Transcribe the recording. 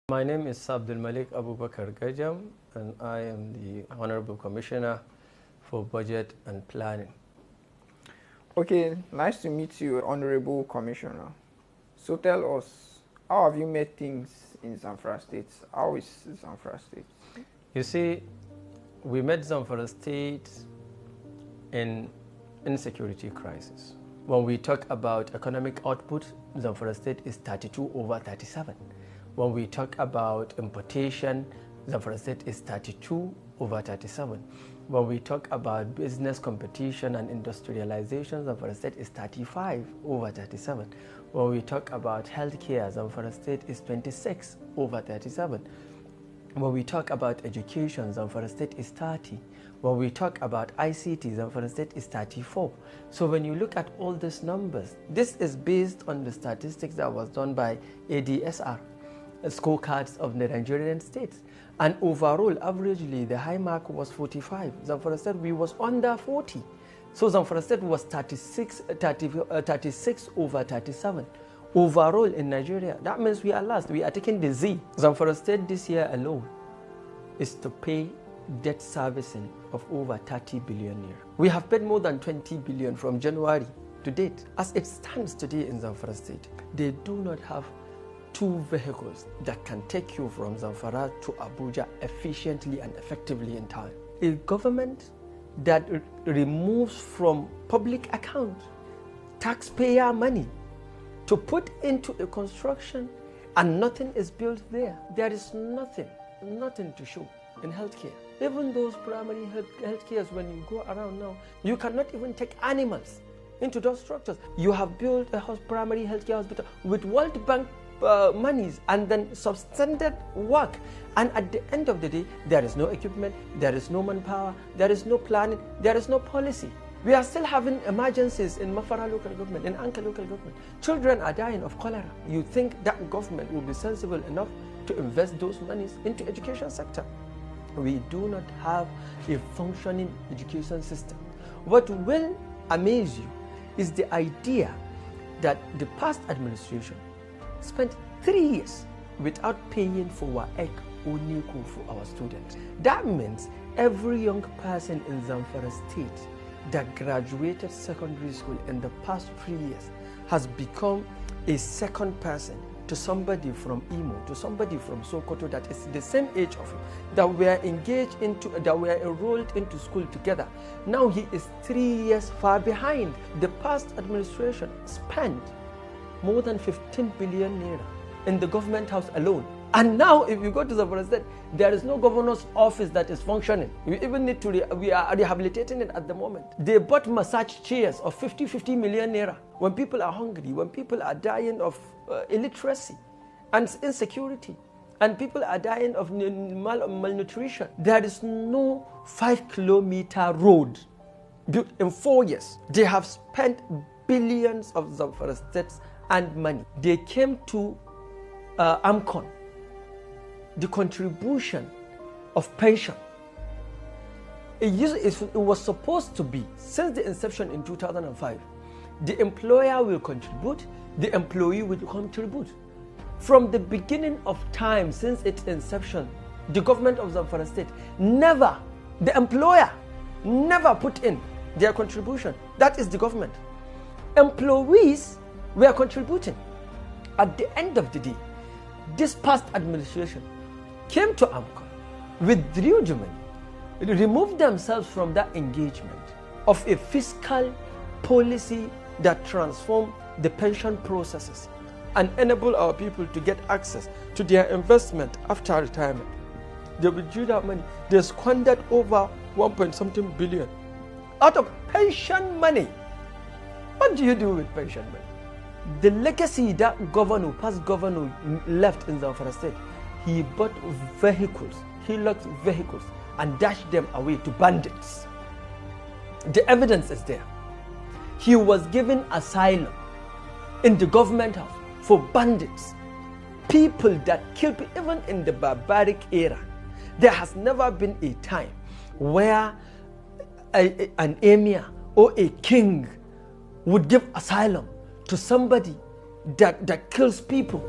My name is Abdul Malik Abubakar Gajam, and I am the Honorable Commissioner for Budget and Planning. Okay, nice to meet you, Honorable Commissioner. So tell us, how have you made things in Zamfara State? How is Zamfara State? You see, we met Zamfara State in insecurity crisis. When we talk about economic output, Zamfara State is 32/37. When we talk about importation, Zamfara State is 32/37. When we talk about business competition and industrialization, Zamfara State is 35/37. When we talk about healthcare, Zamfara State is 26/37. When we talk about education, Zamfara State is 30. When we talk about ICT, Zamfara State is 34. So when you look at all these numbers, this is based on the statistics that was done by ADSR, scorecards of the Nigerian states. And overall, averagely, the high mark was 45. Zamfara State, we was under 40. So Zamfara State was 36/37. Overall in Nigeria, that means we are last. We are taking the Z. Zamfara State this year alone is to pay debt servicing of over 30 billion naira. We have paid more than 20 billion from January to date. As it stands today in Zamfara State, they do not have two vehicles that can take you from Zamfara to Abuja efficiently and effectively in time. A government that removes from public account taxpayer money to put into a construction and nothing is built there. There is nothing to show in healthcare. Even those primary healthcares, when you go around now, you cannot even take animals into those structures. You have built a primary healthcare hospital with World Bank monies and then substandard work, and at the end of the day, there is no equipment, there is no manpower, there is no planning, there is no policy. We are still having emergencies in Mafara local government, in Anka local government. Children are dying of cholera. You think that government will be sensible enough to invest those monies into education sector? We do not have a functioning education system. What will amaze you is the idea that the past administration spent 3 years without paying for WAEC or NECO for our students. That means every young person in Zamfara State that graduated secondary school in the past 3 years has become a second person to somebody from Imo, to somebody from Sokoto that is the same age of you, that were enrolled into school together. Now he is 3 years far behind. The past administration spent more than 15 billion naira in the government house alone. And now if you go to Zamfara State, there is no governor's office that is functioning. We even need to, we are rehabilitating it at the moment. They bought massage chairs of 50 million naira. When people are hungry, when people are dying of illiteracy and insecurity, and people are dying of malnutrition, there is no 5-kilometer road built in 4 years. They have spent billions of Zamfara States and money. They came to AMCON, the contribution of pension. It was supposed to be, since the inception in 2005, the employer will contribute, the employee will contribute. From the beginning of time, since its inception, the government of Zamfara State the employer never put in their contribution. That is the government. Employees were contributing. At the end of the day, this past administration came to AMCON, withdrew the money, removed themselves from that engagement of a fiscal policy that transformed the pension processes and enable our people to get access to their investment after retirement. They withdrew that money. They squandered over 1.something billion out of pension money. What do you do with pension money? The legacy that past governor left in Zamfara State, he bought vehicles, he locked vehicles and dashed them away to bandits. The evidence is there. He was given asylum in the government house for bandits, people that kill people. Even in the barbaric era, there has never been a time where an emir or a king would give asylum to somebody that kills people.